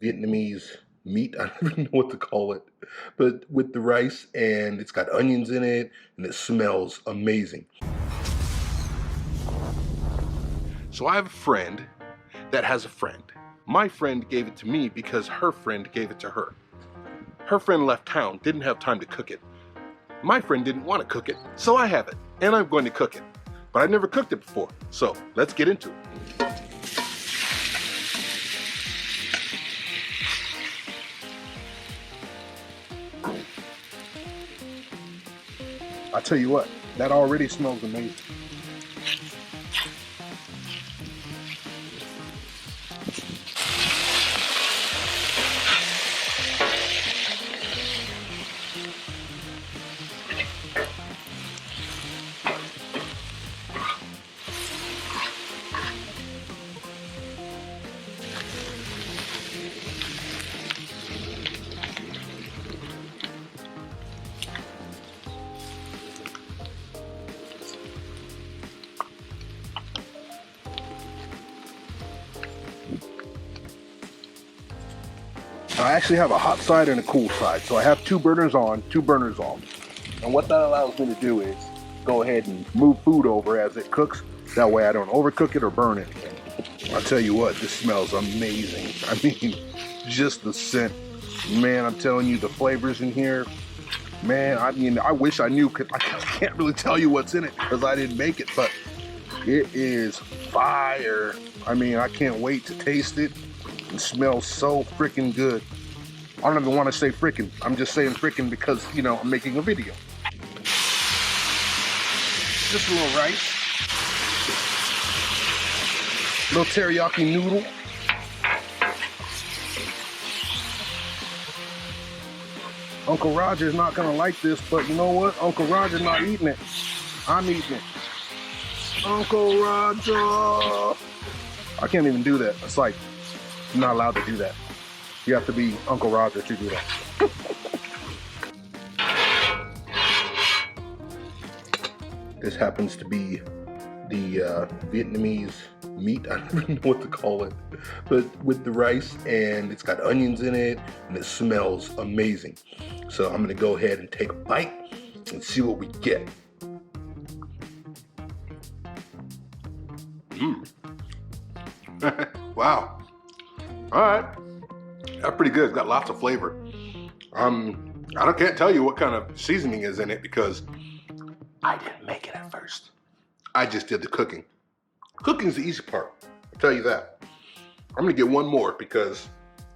Vietnamese meat. I don't even know what to call it, but with the rice, and it's got onions in it, and it smells amazing. So I have a friend that has a friend. My friend gave it to me because her friend gave it to her. Her friend left town, didn't have time to cook it. My friend didn't want to cook it, so I have it, and I'm going to cook it. But I've never cooked it before, so let's get into it. I tell you what, that already smells amazing. I actually have a hot side and a cool side, so I have 2 burners on, 2 burners off. And what that allows me to do is go ahead and move food over as it cooks. That way I don't overcook it or burn anything. I'll tell you what, this smells amazing. I mean, just the scent. Man, I'm telling you, the flavors in here. Man, I mean, I wish I knew. I can't really tell you what's in it because I didn't make it, but it is fire. I mean, I can't wait to taste it. It smells so freaking good. I don't even want to say freaking. I'm just saying freaking because, you know, I'm making a video. Just a little rice. Little teriyaki noodle. Uncle Roger's not gonna like this, but you know what? Uncle Roger's not eating it. I'm eating it. Uncle Roger! I can't even do that. It's like, I'm not allowed to do that. You have to be Uncle Roger to do that. This happens to be the Vietnamese meat. I don't even know what to call it, but with the rice, and it's got onions in it, and it smells amazing. So I'm gonna go ahead and take a bite and see what we get. Wow. All right, that's pretty good. It's got lots of flavor. I can't tell you what kind of seasoning is in it because I didn't make it at first. I just did the cooking. Cooking's the easy part, I'll tell you that. I'm gonna get one more because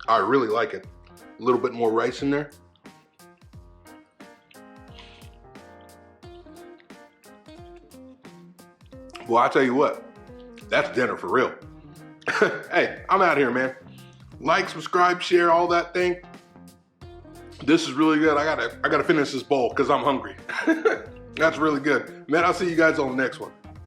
I really like it. A little bit more rice in there. Well, I tell you what, that's dinner for real. Hey, I'm out here, man. Like, subscribe, share, all that thing. This is really good. I gotta finish this bowl because I'm hungry. That's really good. Man, I'll see you guys on the next one.